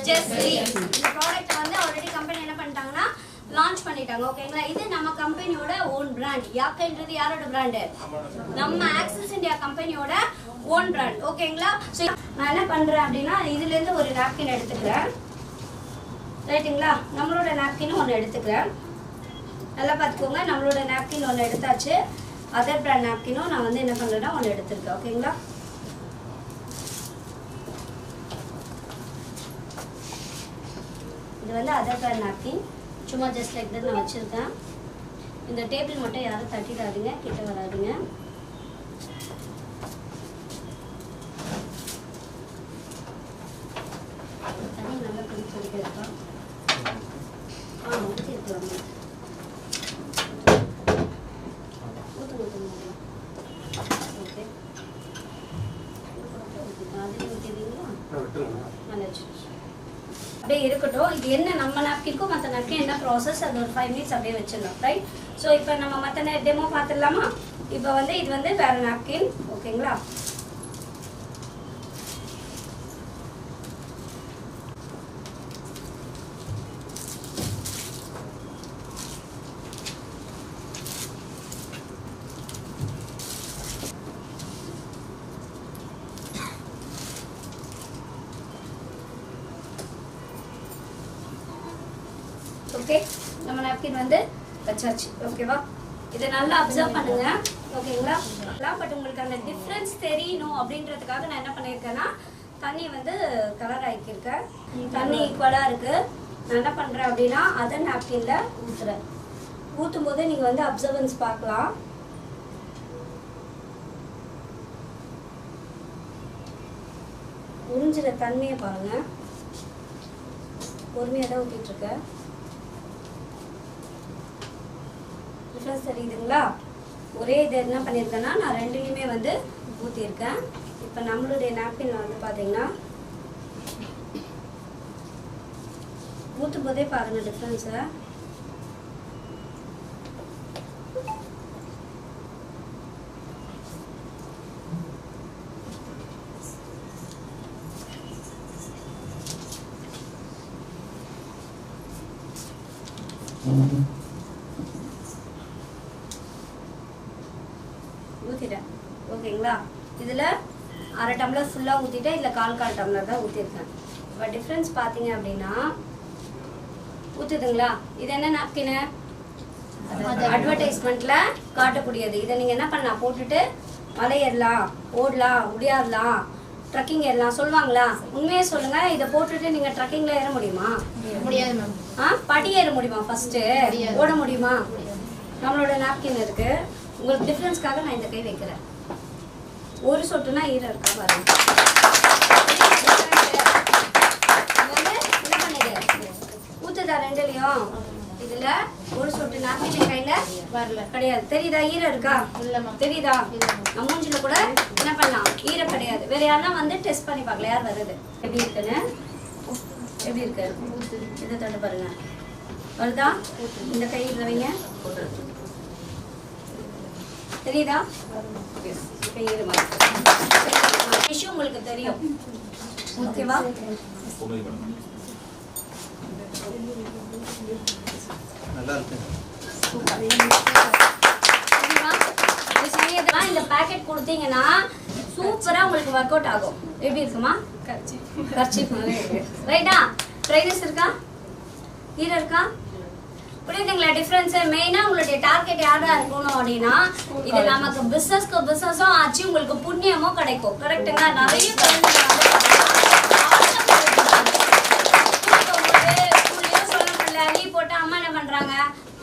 ஜெஸ்லி. இந்த ப்ராடக்ட் வந்து already company என்ன பண்ணிட்டாங்கன்னா லான்ச் பண்ணிட்டாங்க. ஓகேங்களா? இது நம்ம கம்பெனியோட ஓன் பிராண்ட். யாக்கன்றது யாரோட பிராண்ட்? நம்ம ஆக்சஸ் இந்தியா கம்பெனியோட ஓன் பிராண்ட். ஓகேங்களா? சோ நான் என்ன பண்றேன் அப்படின்னா இதுல இருந்து ஒரு நாப்கின் எடுத்துக்கிறேன். ரைட்டுங்களா? நம்மளோட நாப்கின் ஒன்று எடுத்துக்கிறேன். நல்லா பார்த்துக்கோங்க. நம்மளோட நாப்கின் ஒன்று எடுத்தாச்சு. அதர் பிராண்ட் நாப்கினும் நான் வந்து என்ன பண்ணுறேன்னா ஒன்று எடுத்துருக்கேன். ஓகேங்களா? இது வந்து அதர் பிராண்ட் நாப்கின். சும்மா ஜஸ்ட் லைக் தட் நான் வச்சுருக்கேன். இந்த டேபிள் மட்டும் யாரும் தட்டிடாதீங்க, கிட்ட வராதுங்க. தண்ணி நல்லா குடிச்சு வைக்கிறப்பா. ஊற்றி இருக்கிறோம். ஓகே, அதில் ஊற்றிடுறீங்களா? அப்படியே இருக்கட்டும். இது என்ன நம்ம நாப்கின்க்கும் மற்ற நாப்கின் என்ன ப்ராசஸ், அது ஒரு 5 மினிட்ஸ் அப்படியே வச்சிடலாம். ரைட்? ஸோ இப்போ நம்ம மற்ற டெமோ பார்த்துடலாமா? இப்போ வந்து இது வந்து வேற நாப்கின். ஓகேங்களா? ஓகே, நம்ம நாப்கின் வந்து வச்சாச்சு. ஓகேவா? இதை நல்லா அப்சர்வ் பண்ணுங்க. ஓகேங்களா? பட் உங்களுக்கு அந்த டிஃப்ரென்ஸ் தெரியணும் அப்படின்றதுக்காக நான் என்ன பண்ணியிருக்கேன்னா தண்ணி வந்து கலர் ஆக்கியிருக்கேன். தண்ணி ஈக்குவலாக இருக்கு. நான் என்ன பண்ணுறேன் அப்படின்னா அதை நாப்கின்ல ஊற்றுறேன். ஊற்றும் போது நீங்கள் வந்து அப்சர்வன்ஸ் பார்க்கலாம். உறிஞ்சிற தன்மையை பாருங்க. பொறுமையாக தான் ஊற்றிட்டு இருக்கேன். டிஃப்ரென்ஸ் தெரியுதுங்களா? ஒரே இது என்ன பண்ணியிருக்கேன்னா நான் ரெண்டுலையுமே வந்து ஊற்றிருக்கேன். இப்போ நம்மளுடைய நாப்கின் வந்து பார்த்தீங்கன்னா ஊற்றும் போதே பாருங்கள் டிஃப்ரென்ஸை. ஊற்றிட்டேன். ஓகேங்களா? இதில் 1/2 டம்ளர் ஃபுல்லாக ஊற்றிட்டேன். இதில் 1/4 டம்ளர் தான் ஊற்றிருக்கேன். இப்போ டிஃப்ரென்ஸ் பார்த்தீங்க அப்படின்னா ஊற்றுதுங்களா? இது என்ன நாப்கின்னு? அட்வர்டைஸ்மெண்ட்டில் காட்டக்கூடியது. இதை நீங்கள் என்ன பண்ணலாம், போட்டுட்டு மலை ஏறலாம், ஓடலாம், முடியாடலாம், ட்ரக்கிங் ஏறலாம் சொல்லுவாங்களா? உண்மையே சொல்லுங்கள், இதை போட்டுட்டு நீங்கள் ட்ரக்கிங்கில் ஏற முடியுமா? முடியாது மேம். படி ஏற முடியுமா? ஃபஸ்ட்டு ஓட முடியுமா? நம்மளோட நாப்கின் இருக்குது. உங்களுக்கு டிஃப்ரென்ஸ்க்காக நான் இந்த கை வைக்கிறேன். ஒரு சொட்டுனா ஈரம் இருக்கா பாருங்க. வந்து என்ன பண்ணுது? ஊத்துதா ரெண்டுலையும்? இதுல ஒரு சொட்டு நாப்கின் கையில வரல கிடையாது. தெரியுதா? ஈரம் இருக்கா? இல்லம்மா. தெரியுதா? நம்ம மூஞ்சில கூட என்ன பண்ணலாம், ஈரம் கிடையாது. வேற யாரெல்லாம் வந்து டெஸ்ட் பண்ணி பார்க்கல யார் வருது எப்படி இருக்குன்னு. எப்படி இருக்கு? இதை தொட்டு பாருங்க. வருதா? இந்த கை இதுல வைங்க. தெரியுதா? விஷயம் உங்களுக்கு தெரியும். ஓகேவா? நல்லா இருக்கு. இந்த பேக்கெட் கொடுத்தீங்கன்னா சூப்பரா உங்களுக்கு ஒர்க் அவுட் ஆகும். எப்படி இருக்குமா? கர்ச்சீஃப் மாதிரி இருக்கு. ரைட்டா? ட்ரைனஸ் இருக்கா? ஈரம் இருக்கா? புரியுதுங்களா? டிஃபரன்ஸ் மெயினா உங்களுடைய டார்கெட் யாரா இருக்கணும் அப்படின்னா இது நமக்கு பிசினஸும் ஆச்சு, உங்களுக்கு புண்ணியமும் கிடைக்கும். கரெக்டுங்களா? நிறைய சொல்ல முடியல, லீவ் போட்டா அம்மா என்ன பண்றாங்க,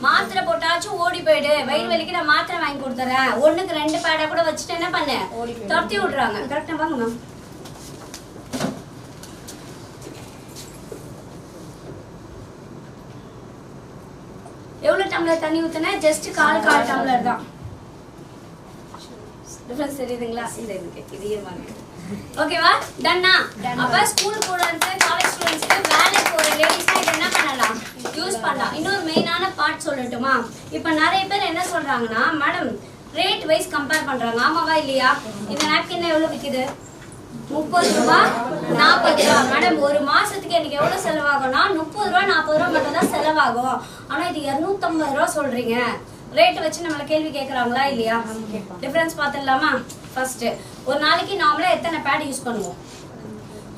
மாத்திரை போட்டாச்சும் ஓடி போயிடு, வயிறு வலிக்கு நான் மாத்திரை வாங்கி கொடுத்துறேன், 1க்கு 2 பேடா கூட வச்சுட்டு என்ன பண்ண துரத்தி விடுறாங்க. கரெக்டா? வாங்க மேம். எவ்வளவு டம்ளர் தண்ணி ஊத்துனா? ஜஸ்ட் 1/4 டம்ளர் தான். டிஃபரன்ஸ் தெரியுதுங்களா? இந்த இதுக்கு இது ஏமாங்க. ஓகேவா? டன்னா? அப்ப ஸ்கூல் ஸ்டூடண்ட்ஸ், காலேஜ் ஸ்டூடண்ட்ஸ்க்கு வேலைக்கு போற லேடிஸ்னா இது என்ன பண்ணலாம், யூஸ் பண்ணலாம். இன்னொரு மெயினான பார்ட் சொல்லட்டுமா? இப்போ நிறைய பேர் என்ன சொல்றாங்கன்னா, மேடம் ரேட் வைஸ் கம்பேர் பண்றாங்க. ஆமாவா இல்லையா? இந்த நாப்கின் எவ்வளவு விக்குது? 30 ரூபாய் 40 ரூபாய். மேடம் ஒரு மாசத்துக்கு எனக்கு எவ்வளவு செலவாகும்னா 30 ரூபாய் 40 ரூபாய் மட்டும் தான் செலவாகும். ஆனா இது 250 ரூபாய் சொல்றீங்க. ரேட் வச்சு நம்மள கேள்வி கேக்குறாங்களா இல்லையா? டிஃபரன்ஸ் பாத்துடலாமா? ஃபர்ஸ்ட் ஒரு நாளைக்கு நார்மலா எத்தனை பேட் யூஸ் பண்ணுவோம்?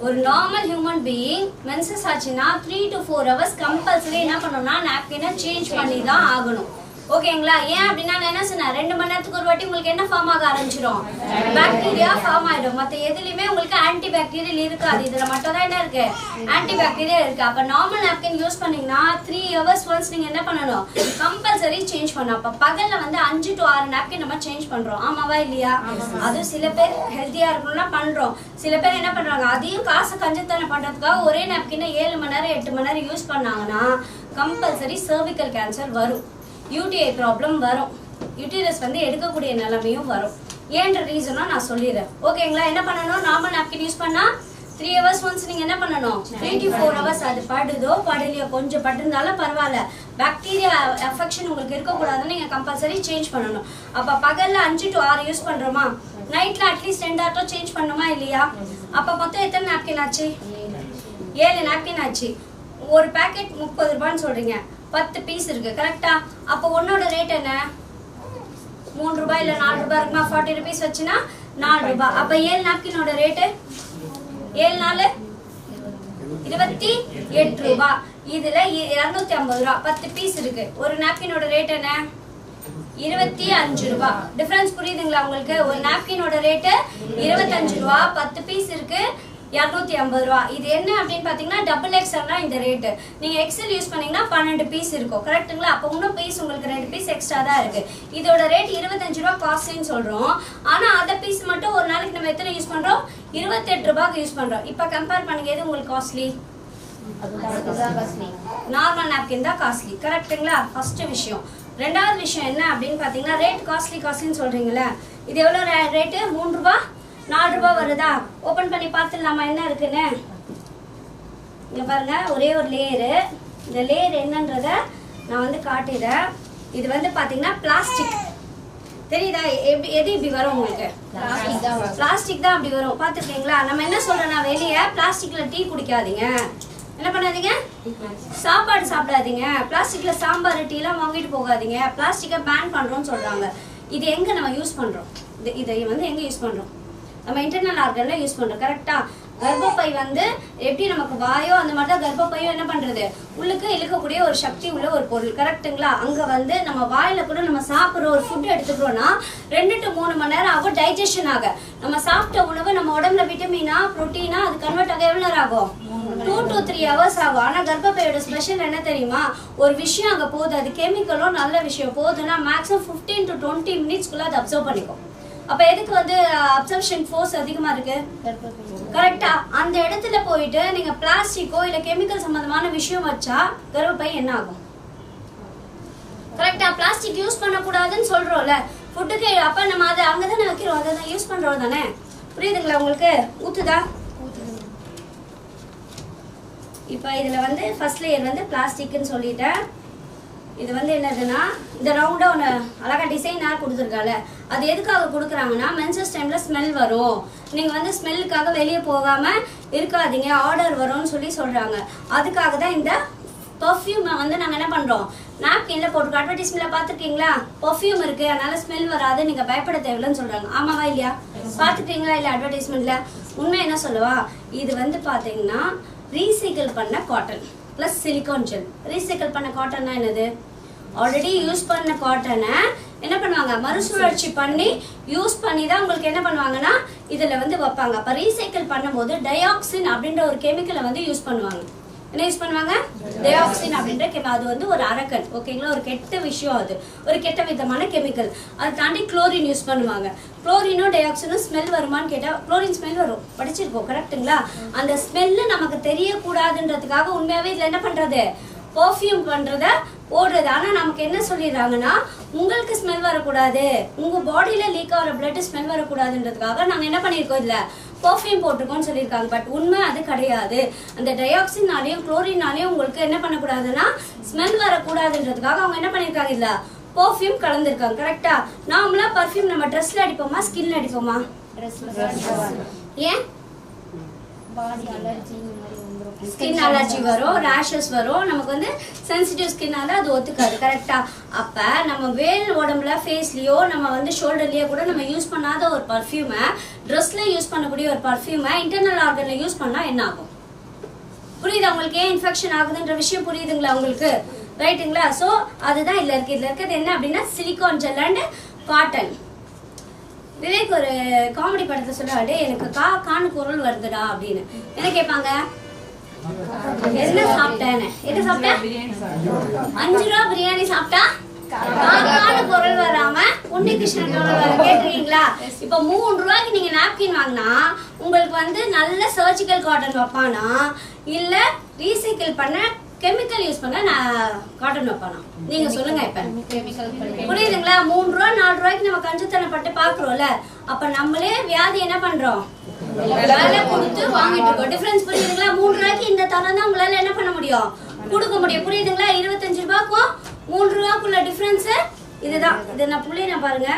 ஒரு நார்மல் ஹியூமன் பீயிங் மென்சஸ் ஆச்சுன்னா 3 to 4 hours கம்பல்சரி என்ன பண்ணணும்னா நாப்கினை சேஞ்ச் பண்ணி தான் ஆகணும். ஓகேங்களா? ஏன் அப்படின்னா நான் என்ன சொன்னேன், 2 மணி நேரத்துக்கு ஒரு வாட்டி உங்களுக்கு என்ன ஃபார்ம் ஆக ஆரம்பிச்சிடும், பாக்டீரியா ஃபார்ம் ஆயிடும். மற்ற எதுலையுமே உங்களுக்கு ஆன்டி பாக்டீரியல் இருக்காது, இதுல மட்டும் தான் என்ன இருக்கு, ஆன்டி பாக்டீரியல் இருக்கு. அப்ப நார்மல் நாப்கின் யூஸ் பண்ணீங்கன்னா 3 hours ஒன்ஸ் நீங்க என்ன பண்ணணும், கம்பல்சரி சேஞ்ச் பண்ணணும். அப்ப பகல்ல வந்து 5 to 6 நாப்கின் நம்ம சேஞ்ச் பண்றோம், ஆமாவா இல்லையா? அதுவும் சில பேர் ஹெல்த்தியா இருக்கணும்னா பண்றோம், சில பேர் என்ன பண்றாங்க அதையும் காசு கஞ்சத்தனை பண்றதுக்காக ஒரே நாப்கினை 7 மணி நேரம் 8 மணி நேரம் யூஸ் பண்ணாங்கன்னா கம்பல்சரி சர்விக்கல் கேன்சர் வரும், யூடிஐ ப்ராப்ளம் வரும், யூட்டிரஸ் வந்து எடுக்கக்கூடிய நிலைமையும் வரும். ஏன்ற ரீசனா நான் சொல்லிடுறேன். ஓகேங்களா? என்ன பண்ணணும், நார்மல் நாப்கின் யூஸ் பண்ணா 3 hours ஒன்ஸ் நீங்க என்ன பண்ணணும், 3 to 4 hours அது படுதோ படலையோ கொஞ்சம் பட்டிருந்தாலும் பரவாயில்ல, பாக்டீரியா அஃபெக்ஷன் உங்களுக்கு இருக்கக்கூடாதுன்னு நீங்க கம்பல்சரி சேஞ்ச் பண்ணணும். அப்ப பகல்ல 5 to 6 யூஸ் பண்றோமா, நைட்ல அட்லீஸ்ட் 2 ஆட்டோ சேஞ்ச் பண்ணுமா இல்லையா? அப்ப மொத்தம் எத்தனை நாப்கின் ஆச்சு, 7 நாப்கின் ஆச்சு. ஒரு பேக்கெட் 30 ரூபான்னு சொல்றீங்க, 10 பீஸ் இருக்கு கரெக்டா? அப்ப ஒன்னோட ரேட் என்ன, 3 ரூபாய் இல்ல 4 ரூபாய் இருக்குமா? 40 rupees வச்சுனா 4 ரூபாய். அப்ப 7 நாப்கினோட ரேட் 7 4 28 ரூபாய். இதுல 250 ரூபாய் 10 பீஸ் இருக்கு. ஒரு நாப்கினோட ரேட் என்ன, 25 ரூபாய். டிஃபரன்ஸ் புரியுதுங்களா உங்களுக்கு? ஒரு நாப்கினோட ரேட் 25 ரூபாய், 10 பீஸ் இருக்கு, 250 ரூபாய். இது என்ன அப்படின்னு பாத்தீங்கன்னா டபுள் எக்ஸ்எல்னா இந்த ரேட். நீங்க எக்ஸ்எல் யூஸ் பண்ணீங்கன்னா 12 பீஸ் இருக்கும் கரெக்ட்டுங்களா? அப்ப இன்னும் பீஸ் உங்களுக்கு 2 பீஸ் எக்ஸ்ட்ரா தான் இருக்கு. இதோட ரேட் 25 ரூபாய் காஸ்ட்னு சொல்றோம். ஆனா அத பீஸ் மட்டும் ஒரு நாளைக்கு நம்ம எத்தனை யூஸ் பண்றோம், 28 ரூபாய்க்கு யூஸ் பண்றோம். இப்ப கம்பேர் பண்ணுங்க, எது உங்களுக்கு காஸ்ட்லி? நார்மல் நாப்கின் தான் காஸ்ட்லி கரெக்ட்டுங்களா? ஃபர்ஸ்ட் விஷயம். ரெண்டாவது விஷயம் என்ன அப்படின்னு பாத்தீங்கன்னா ரேட் காஸ்ட்லின்னு சொல்றீங்களா, இது எவ்வளவு ரேட், 3 ரூபாய் 4 ரூபாய் வருதா? ஓபன் பண்ணி பார்த்துடலாமா என்ன இருக்குன்னு? இங்க பாருங்க, ஒரே ஒரு லேயரு. இந்த லேயர் என்னன்றத நான் வந்து காட்டுறேன். இது வந்து பாத்தீங்கன்னா பிளாஸ்டிக், தெரியுதா? எது இப்படி வரும் உங்களுக்கு, பிளாஸ்டிக் தான் அப்படி வரும். பாத்துருக்கீங்களா? நம்ம என்ன சொல்றோம்னா வெளியே பிளாஸ்டிக்ல டீ குடிக்காதீங்க, என்ன பண்ணாதீங்க, சாப்பாடு சாப்பிடாதீங்க, பிளாஸ்டிக்ல சாம்பார் டீ எல்லாம் வாங்கிட்டு போகாதீங்க, பிளாஸ்டிக்கை பேன் பண்றோம்னு சொல்றாங்க. இது எங்க நம்ம யூஸ் பண்றோம், இதை வந்து எங்க யூஸ் பண்றோம், நம்ம இன்டர்னல் ஆர்கன்ல யூஸ் பண்றோம் கரெக்டா? கர்ப்பப்பை வந்து எப்படி நமக்கு வாயோ அந்த மாதிரி தான் கர்ப்பப்பையும் என்ன பண்றது, உள்ளுக்கு இழுக்கக்கூடிய ஒரு சக்தி உள்ள ஒரு பொருள் கரெக்ட்டுங்களா? அங்க வந்து நம்ம வாயில கூட நம்ம சாப்பிடுற ஒரு ஃபுட் எடுத்துக்கிறோம்னா 2 to 3 மணி நேரம் ஆகும் டைஜஷன் ஆக. நம்ம சாப்பிட்ட உணவு நம்ம உடம்புல விட்டமினா புரோட்டீனா அது கன்வெர்ட் ஆக எவ்வளவு நேரம் ஆகும், 2 to 3 hours ஆகும். ஆனா கர்ப்பப்பையோட ஸ்பெஷல் என்ன தெரியுமா, ஒரு விஷயம் அங்க போகுது, அது கெமிக்கலும் நல்ல விஷயம் போகுதுன்னா மேக்ஸிமம் 15 to 20 minutesக்குள்ள அதை அப்சர்வ் பண்ணிக்கும். அப்ப எதுக்கு வந்து அப்சர்ப்ஷன் ஃபோர்ஸ் அதிகமா இருக்கு கரெக்டா? அந்த இடத்துல போயிட்டு நீங்க பிளாஸ்டிக்கோ இல்ல கெமிக்கல் சம்பந்தமான விஷயம் வச்சா கர்ப்பப்பை என்ன ஆகும் கரெக்டா? பிளாஸ்டிக் யூஸ் பண்ண கூடாதுன்னு சொல்றோம்ல ஃபுட்டுக்கு, அப்ப நம்ம அதை அங்கதானே வைக்கிறோம், அதை தான் யூஸ் பண்றோம் தானே? புரியுதுங்களா உங்களுக்கு? ஊத்துதா? இப்ப இதுல வந்து ஃபர்ஸ்ட் லேயர் வந்து பிளாஸ்டிக்னு சொல்லிட்டேன். இது வந்து என்னதுன்னா இந்த ரவுண்டா ஒன்று அழகா டிசைனாக கொடுத்துருக்கால, அது எதுக்காக கொடுக்குறாங்கன்னா மென்சஸ் டைம்ல ஸ்மெல் வரும், நீங்க வந்து ஸ்மெல்லுக்காக வெளியே போகாம இருக்காதீங்க, ஆர்டர் வரும்னு சொல்லி சொல்றாங்க. அதுக்காக தான் இந்த பர்ஃப்யூமை வந்து நாங்கள் என்ன பண்றோம், நாப்கின்ல போட்டு அட்வர்டைஸ்மெண்ட்ல பார்த்துருக்கீங்களா, பர்ஃப்யூம் இருக்கு அதனால ஸ்மெல் வராது, நீங்க பயப்பட தேவையில்லைன்னு சொல்றாங்க. ஆமாவா இல்லையா? பார்த்துட்டீங்களா இல்ல அட்வர்டைஸ்மெண்ட்ல? உண்மை என்ன சொல்லவா, இது வந்து பாத்தீங்கன்னா ரீசைக்கிள் பண்ண cotton plus silicone gel. Recycle பண்ண காட்டன்னா என்னது, ஆல்ரெடி யூஸ் பண்ண காட்டனை என்ன பண்ணுவாங்க, மறுசுழற்சி பண்ணி யூஸ் பண்ணி தான் உங்களுக்கு என்ன பண்ணுவாங்கன்னா இதுல வந்து வைப்பாங்க. அப்ப ரீசைக்கிள் பண்ணும்போது டயாக்சின் அப்படின்ற ஒரு கெமிக்கலை வந்து யூஸ் பண்ணுவாங்க. என்ன யூஸ் பண்ணுவாங்க, டயாக்சின் அப்படின்ற அது வந்து ஒரு அரக்கன் ஓகேங்களா, ஒரு கெட்ட விஷயம், அது ஒரு கெட்ட விதமான கெமிக்கல். அதை தாண்டி குளோரின் யூஸ் பண்ணுவாங்க. குளோரினும் டயாக்சினும் ஸ்மெல் வருமானு கேட்டா குளோரின் ஸ்மெல் வரும், படிச்சிருக்கோம் கரெக்ட்டுங்களா? அந்த ஸ்மெல்லு நமக்கு தெரியக்கூடாதுன்றதுக்காக உண்மையாவே இதுல என்ன பண்றது, பர்ஃப்யூம் பண்றத போடுறது. ஆனா நமக்கு என்ன சொல்லிடுறாங்கன்னா உங்களுக்கு ஸ்மெல் வரக்கூடாது, உங்க பாடியில லீக் ஆகிற பிளட் ஸ்மெல் வரக்கூடாதுன்றதுக்காக நாங்க என்ன பண்ணிருக்கோம், இதுல பர்ஃப்யூம் போட்டிருக்கோம்னு சொல்லியிருக்காங்க. பட் உண்மை அது கிடையாது. அந்த டயாக்சின்னாலையும் குளோரினாலையும் உங்களுக்கு என்ன பண்ணக்கூடாதுன்னா ஸ்மெல் வரக்கூடாதுன்றதுக்காக அவங்க என்ன பண்ணிருக்காங்க, இதுல பர்ஃப்யூம் கலந்துருக்காங்க கரெக்டா? நார்மலா பர்ஃப்யூம் நம்ம ட்ரெஸ்ல அடிப்போமா ஸ்கின்ல அடிப்போமா, ஏன் பாடி அலர்ஜி இந்த மாதிரி வந்துரும். ஸ்கின் அலர்ஜி வரும், ரேஷஸ் வரும். நமக்கு வந்து சென்சிட்டிவ் ஸ்கின்னால அது ஒத்துக்காது. கரெக்டா? அப்ப நம்ம வேல் உடம்புல ஃபேஸ்லயோ நம்ம வந்து ஷோல்டர்லயோ கூட நம்ம யூஸ் பண்ணாத ஒரு பர்ஃப்யூமை ட்ரெஸ்ல யூஸ் பண்ணக்கூடிய ஒரு பர்ஃப்யூமை இன்டர்னல் ஆர்கன்ல யூஸ் பண்ணா என்ன ஆகும்? புரியுதா உங்களுக்கு? ஏன் இன்ஃபெக்ஷன் ஆகுதுன்ற விஷயம் புரியுதுங்களா உங்களுக்கு? ரைட்டுங்களா? சோ அதுதான் இதுல இருக்கு. இதுல இருக்கிறது என்ன அப்படின்னா silicone gel and cotton. Vivek ஒரு காமெடி படத்தை சொல்றாரு, எனக்கு காணு குரல் வருதுடா அப்படின்னு. என்ன கேட்பாங்க? என்ன சாப்பிட்டேன்னு. என்ன சாப்பிட்டேன்? 5 ரூபா பிரியாணி சாப்பிட்டா காணு குரல் வராம உன்னிகிருஷ்ணன் குரல் வர கேட்டிருக்கீங்களா? இப்ப 3 ரூபாய்க்கு நீங்க நாப்கின் வாங்கினா உங்களுக்கு வந்து நல்ல சர்ஜிக்கல் காட்டன் வைப்பானா இல்ல ரீசைக்கிள் பண்ண கெமிக்கல் யூஸ் பண்ண நான் காட்டன் வைப்பானா? நீங்க சொல்லுங்க. இப்ப புரியுதுங்களா? 3 ரூபா 4 ரூபாய்க்கு நம்ம கஞ்சத்தனப்பட்டு பாக்குறோம்ல, அப்ப நம்மளே வியாதி என்ன பண்றோம்? வேலை கொடுத்து வாங்கிட்டு இருக்கோம். டிஃபரன்ஸ் புரியுதுங்களா? 3 ரூபாய்க்கு இந்த தரம் தான் உங்களால என்ன பண்ண முடியும்? கொடுக்க முடியும். புரியுதுங்களா? 25 ரூபாய்க்கும் 3 ரூபாய்க்குள்ள டிஃபரன்ஸ் இதுதான். இதை நான் புள்ளின பாருங்க.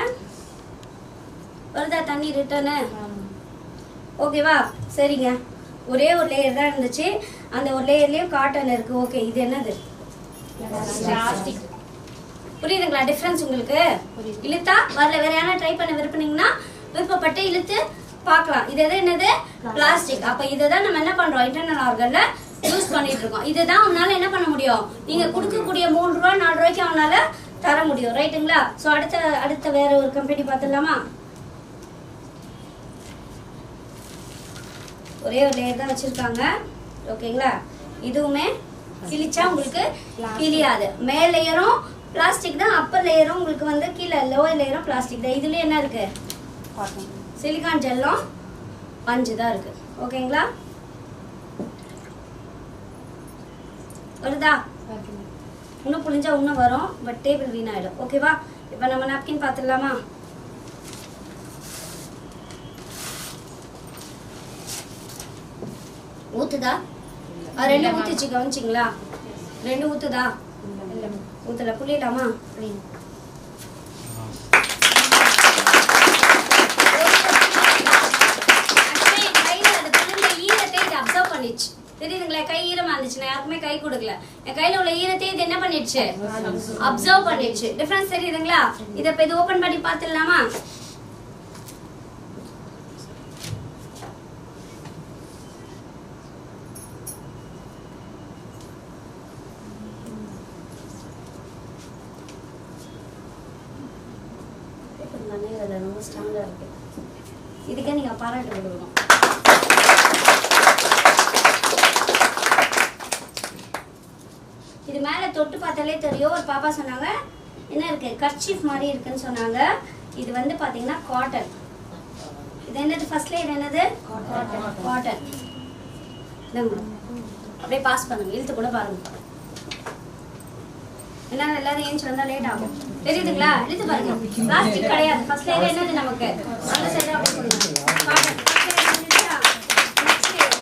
வருதா தண்ணி ரிட்டர்னு? ஓகேவா? சரிங்க. ஒரே ஒரு லேயர் தான் இருந்துச்சு. அந்த ஒரு லேயர்லயும் காட்டன் இருக்கு. ஓகே, இது என்னது? பிளாஸ்டிக். புரியுதுங்களா டிஃபரன்ஸ் உங்களுக்கு? இழுத்தா வரல. வேற யாரா ட்ரை பண்ண விருப்பனீங்கன்னா விருப்பப்பட்டு இழுத்து பார்க்கலாம். இது என்னது? பிளாஸ்டிக். அப்ப இததான் நம்ம என்ன பண்றோம்? இன்டர்னல் ஆர்கன்ல யூஸ் பண்ணிட்டு இருக்கோம். இதுதான் உன்னால என்ன பண்ண முடியும்? நீங்க கொடுக்கக்கூடிய 3 ரூபா 4 ரூபாய்க்கு அவனால தர முடியும். ரைட்டுங்களா? சோ அடுத்த வேற ஒரு கம்பெனி பார்த்துடலாமா? ஒரே ஒரு லேயர் தான் வச்சிருக்காங்க. ஓகேங்களா? இதுவுமே கிழிச்சா உங்களுக்கு கிழியாது. மேல் லேயரும் பிளாஸ்டிக் தான், அப்பர் லேயரும் உங்களுக்கு வந்து கீழே லோவர் லேயரும் பிளாஸ்டிக் தான். இதுல என்ன இருக்கு? சிலிகான் ஜெல்லும் பஞ்சு தான் இருக்கு. ஓகேங்களா? வருதா? இன்னும் புளிஞ்சா இன்னும் வரும், பட் டேபிள் வீணாயிடும். ஓகேவா? இப்போ நம்ம நாப்கின் பார்த்துடலாமா? ஊத்துதா? 2 ஊத்துச்சு, கவனிச்சிங்களா? 2 ஊத்துதா? ஊத்தல. புளியலாமா? தெரியுதுங்களா? கை ஈரமா இருந்துச்சு, நான் யாருக்குமே கை கொடுக்கல. என் கையில உள்ள ஈரத்தை இது என்ன பண்ணிடுச்சு? அப்சர்வ் பண்ணிடுச்சு. டிஃபரன்ஸ் தெரியுதுங்களா? இதை இப்ப இது ஓபன் பண்ணி பார்த்துடலாமா? ரொம்ப ஸ்ட்ராங்கா இருக்கு. இதுக்கே நீங்க பாராட்டு கொடுக்கணும். இது மேல தொட்டு பார்த்தாலே தெரியும். ஒரு பாப்பா சொன்னாங்க என்ன இருக்கு? கர்ச்சீஃப் மாதிரி இருக்குன்னு சொன்னாங்க. இது வந்து பாத்தீங்கன்னா காட்டன். இது என்னது? ஃபர்ஸ்ட் லேயர் என்னது? காட்டன். அப்படியே பாஸ் பண்ணுங்க, இழுத்து கூட பாருங்க. என்ன எல்லாரும் ஏஞ்சி வந்தா லேட் ஆகும். தெரியுதுங்களா? இழுத்து பாருங்க. பிளாஸ்டிக் கிடையாது. ஃபர்ஸ்ட் லேயர் என்னது நமக்கு? அந்த சைடு அப்படியே பண்ணுங்க. காட்டன்.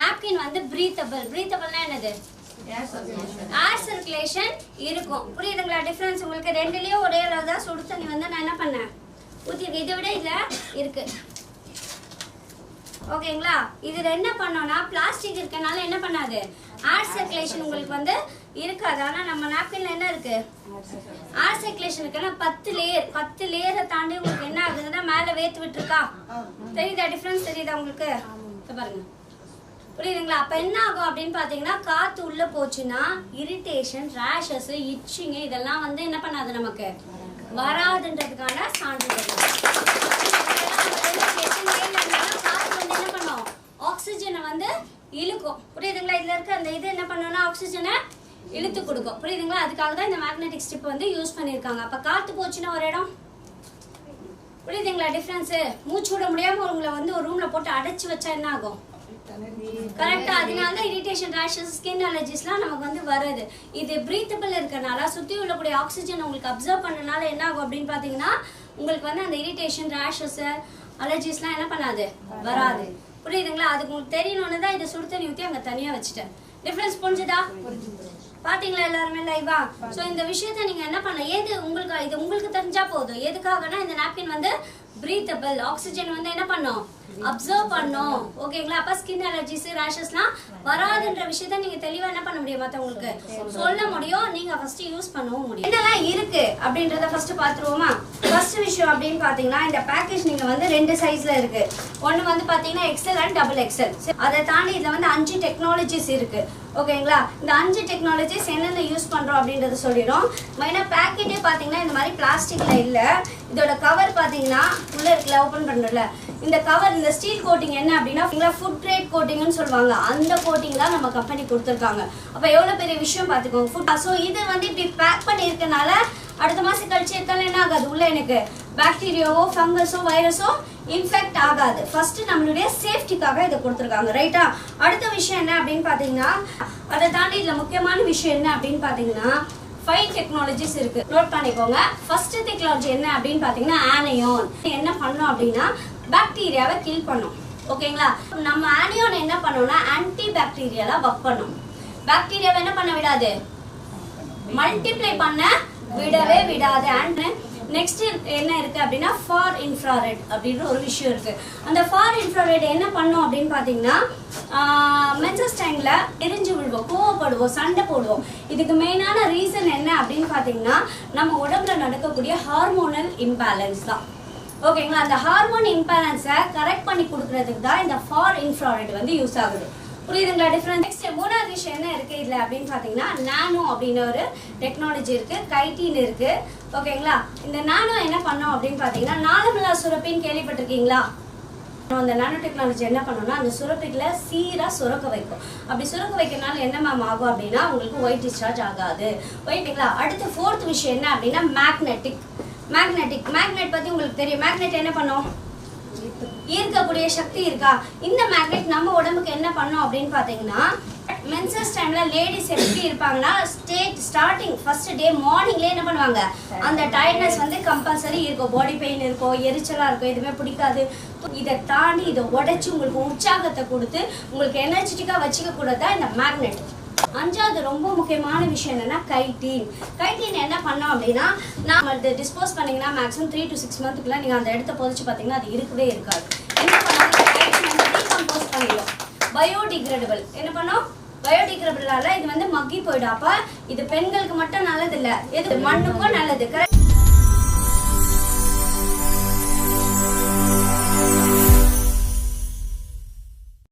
நாப்கின் வந்து பிரீத்தபிள். பிரீத்தபிள்னா என்னது? ஏர் சர்க்குலேஷன் இருக்கும். புரியுதுங்களா டிஃபரன்ஸ் உங்களுக்கு? ரெண்டுலயும் ஒரே அளவு தான். சுடு தண்ணி வந்து நான் என்ன பண்ணேன்? ஊத்திருக்கேன். இதை விட இதுல இருக்கு. ஓகேங்களா? இதுல என்ன பண்ணோம்னா பிளாஸ்டிக் இருக்கனால என்ன பண்ணாது? ஏர் சர்க்குலேஷன் உங்களுக்கு வந்து இருக்காது. ஆனா நம்ம நாப்கின்ல என்ன இருக்கு? ஏர் சர்க்குலேஷன் இருக்குன்னா 10 லேயரை தாண்டி உங்களுக்கு என்ன ஆகுதுன்னா மேல வேத்து விட்டுருக்கா? தெரியுதா? டிஃபரன்ஸ் தெரியுதா உங்களுக்கு? பாருங்க. புரியுதுங்களா? அப்ப என்ன ஆகும் அப்படின்னு பாத்தீங்கன்னா காத்து உள்ள போச்சுன்னா இரிட்டேஷன், ரேஷஸ், இச்சிங் இதெல்லாம் வந்து என்ன பண்ணாது? நமக்கு வராதுன்றதுக்கான சான்றிதழ். காத்து வந்து என்ன பண்ணும்? ஆக்சிஜனை வந்து இழுக்கும். புரியுதுங்களா? இதுல இருக்க அந்த இது என்ன பண்ணோம்னா ஆக்சிஜனை இழுத்து கொடுக்கும். புரியுதுங்களா? அதுக்காக தான் இந்த மேக்னெட்டிக் ஸ்ட்ரிப் வந்து யூஸ் பண்ணிருக்காங்க. அப்ப காத்து போச்சுன்னா ஒரு இடம், புரியுதுங்களா டிஃபரன்ஸ்? மூச்சு விட முடியாம உங்களை வந்து ஒரு ரூம்ல போட்டு அடைச்சு வச்சா என்ன ஆகும்? கரெக்டா? அதனால தான் இரிட்டேஷன், ரேஷஸ், ஸ்கின் அலர்ஜிஸ்லாம் நமக்கு வந்து வருது. இது பிரீத்தபிள் இருக்கனால சுத்தி உள்ளக்கூடிய ஆக்சிஜன் உங்களுக்கு அப்சர்வ் பண்ணனால என்ன ஆகும் அப்படின்னு பாத்தீங்கன்னா உங்களுக்கு வந்து அந்த இரிட்டேஷன், ரேஷஸ், அலர்ஜிஸ்லாம் என்ன பண்ணாது? வராது. புரியுதுங்களா? அதுக்கு உங்களுக்கு தெரியணும்னு தான் இதை சுடு தண்ணி ஊற்றி அங்கே தனியாக வச்சுட்டேன். டிஃபரன்ஸ் புரிஞ்சுதா? பாத்தீங்களா எல்லாருமே லைவா? சோ இந்த விஷயத்தை நீங்க என்ன பண்ண? இது உங்களுக்கு தெரிஞ்சா போதும். எதுக்காகனா இந்த நாப்கின் வந்து பிரீத்தபிள், ஆக்சிஜன் வந்து என்ன பண்ணும்? அப்சர்வ் பண்ணும். ஓகேங்களா? அப்ப ஸ்கின் அலர்ஜிஸ் ரேஷஸ்லாம் வராதுன்ற விஷயத்தை நீங்க தெளிவா என்ன பண்ண முடியும், மத்தவங்களுக்கு சொல்ல முடியும். நீங்க ஃபர்ஸ்ட் யூஸ் பண்ணவும் முடியும். என்னெல்லாம் இருக்கு அப்படின்றத ஃபர்ஸ்ட் பாத்துருவோமா? ஃபர்ஸ்ட் விஷயம் அப்படின்னு பாத்தீங்கன்னா இந்த பேக்கேஜ் நீங்க வந்து 2 சைஸ்ல இருக்கு. ஒன்னு வந்து பாத்தீங்கன்னா XL and XXL. அதை தாண்டி இதுல வந்து 5 டெக்னாலஜிஸ் இருக்கு. ஓகேங்களா? இந்த 5 டெக்னாலஜிஸ் என்னென்ன யூஸ் பண்றோம் அப்படின்றத சொல்லிடும். மெயினா பேக்கெட்டே பாத்தீங்கன்னா இந்த மாதிரி பிளாஸ்டிக்ல இல்ல. இதோட கவர் பாத்தீங்கன்னா உள்ள இருக்குல, ஓபன் பண்றல இந்த கவர், இந்த ஸ்டீல் கோட்டிங் என்ன அப்படின்னா ஃபுட் கிரேட் கோட்டிங்னு சொல்லுவாங்க. அந்த கோட்டிங் தான் நம்ம கம்பெனி கொடுத்துருக்காங்க. அப்ப எவ்வளவு பெரிய விஷயம் பாத்துக்கோங்க. ஃபுட் ஸோ இது வந்து இப்படி பேக் பண்ணி இருக்கனால அடுத்த மாசம் கழிச்சு எடுத்தாலும் என்ன ஆகாது, உள்ள எனக்கு பாக்டீரியாவோ ஃபங்கஸோ வைரஸோ இன்ஃபெக்ட் ஆகாது. ஃபர்ஸ்ட் நம்மளுடைய சேஃப்டிக்காக இதை கொடுத்துருக்காங்க. ரைட்டா? அடுத்த விஷயம் என்ன அப்படின்னு பாத்தீங்கன்னா, அதை தாண்டி இதுல முக்கியமான விஷயம் என்ன அப்படின்னு பாத்தீங்கன்னா 5 டெக்னாலஜிஸ் இருக்கு. நோட் பண்ணிக்கோங்க. ஃபர்ஸ்ட் டெக்னாலஜி என்ன அப்படின்னு பாத்தீங்கன்னா ஆனியோன். என்ன பண்ணும் அப்படின்னா பாக்டீரியாவை கில் பண்ணும். ஓகேங்களா? நம்ம ஆனியோன் என்ன பண்ணோம்னா ஆன்டி பாக்டீரியலா ஒர்க் பண்ணும். பாக்டீரியாவை என்ன பண்ண விடாது, மல்டிப்ளை பண்ண விடவே விடாது. அண்ட் நெக்ஸ்ட் என்ன இருக்கு அப்படின்னா ஃபார் இன்ஃப்ராரெட் அப்படின்ற ஒரு விஷயம் இருக்கு. அந்த ஃபார் இன்ஃப்ராரெட் என்ன பண்ணும் அப்படின்னு பாத்தீங்கன்னா மென்சஸ் டைம்ல எரிஞ்சு விடுவோம், கோவப்படுவோம், சண்டை போடுவோம். இதுக்கு மெயினான ரீசன் என்ன அப்படின்னு பாத்தீங்கன்னா நம்ம உடம்புல நடக்கக்கூடிய ஹார்மோனல் இம்பேலன்ஸ் தான். ஓகேங்களா? அந்த ஹார்மோன் இம்பேலன்ஸை கரெக்ட் பண்ணி கொடுக்கறதுக்கு தான் இந்த ஃபார் இன்ஃப்ராரெட் வந்து யூஸ் ஆகுது. புரியுதுங்களா டிஃபரன்ஸ்? நெக்ஸ்ட் மூணாவது விஷயம் என்ன இருக்கு இதுல அப்படின்னு பாத்தீங்கன்னா நானோ அப்படின்னு ஒரு டெக்னாலஜி இருக்கு, கைட்டின் இருக்கு. ஓகேங்களா? இந்த நானோ என்ன பண்ணோம் அப்படின்னு பாத்தீங்கன்னா நாளமில்லா சுரப்பின்னு கேள்விப்பட்டிருக்கீங்களா? அந்த நானோ டெக்னாலஜி என்ன பண்ணோம்னா அந்த சுரப்பிகளை சீரா சுரக்க வைக்கும். அப்படி சுரக்க வைக்கிறதுனால என்ன மேம் ஆகும் அப்படின்னா உங்களுக்கு ஒயிட் டிஸ்சார்ஜ் ஆகாது. ஓகேங்களா? அடுத்து 4th விஷயம் என்ன அப்படின்னா மேக்னெட் பத்தி உங்களுக்கு தெரியும். மேக்னெட் என்ன பண்ணும், ஈர்க்கக்கூடிய சக்தி இருக்கா? இந்த மேக்னெட் நம்ம உடம்புக்கு என்ன பண்ணும் அப்படின்னு பாத்தீங்கன்னா மென்சஸ் டைம்ல லேடிஸ் எப்படி இருப்பாங்கன்னா ஸ்டார்டிங் ஃபர்ஸ்ட் டே மார்னிங்லேயே என்ன பண்ணுவாங்க, அந்த டயர்ட்னஸ் வந்து கம்பல்சரி இருக்கும். பாடி பெயின் இருக்கும், எரிச்சலா இருக்கும், எதுவுமே பிடிக்காது. இதை தாண்டி இதை உடைச்சு உங்களுக்கு உற்சாகத்தை கொடுத்து உங்களுக்கு எனர்ஜெட்டிக்கா வச்சுக்க கூடதா இந்த மேக்னெட். 5வது ரொம்ப முக்கியமான விஷயம் என்னன்னா கைட்டின் என்ன பண்ணோம் அப்படின்னா நாம அதை டிஸ்போஸ் பண்ணீங்கன்னா மேக்ஸிமம் 3 to 6 மந்த்துக்குள்ள நீங்க அந்த இடத்த பொதிச்சு பாத்தீங்கன்னா அது இருக்கவே இருக்காது. என்ன பண்ணாலும் கைட்டின் டீகம்போஸ் பண்ணிடும். பயோடிகிரேடபிள் என்ன பண்ணோம், பயோடிகிரேடபிளால இது வந்து மக்கி போயிடும். அப்ப இது பெண்களுக்கு மட்டும் நல்லது இல்ல, எது மண்ணுக்கும் நல்லது.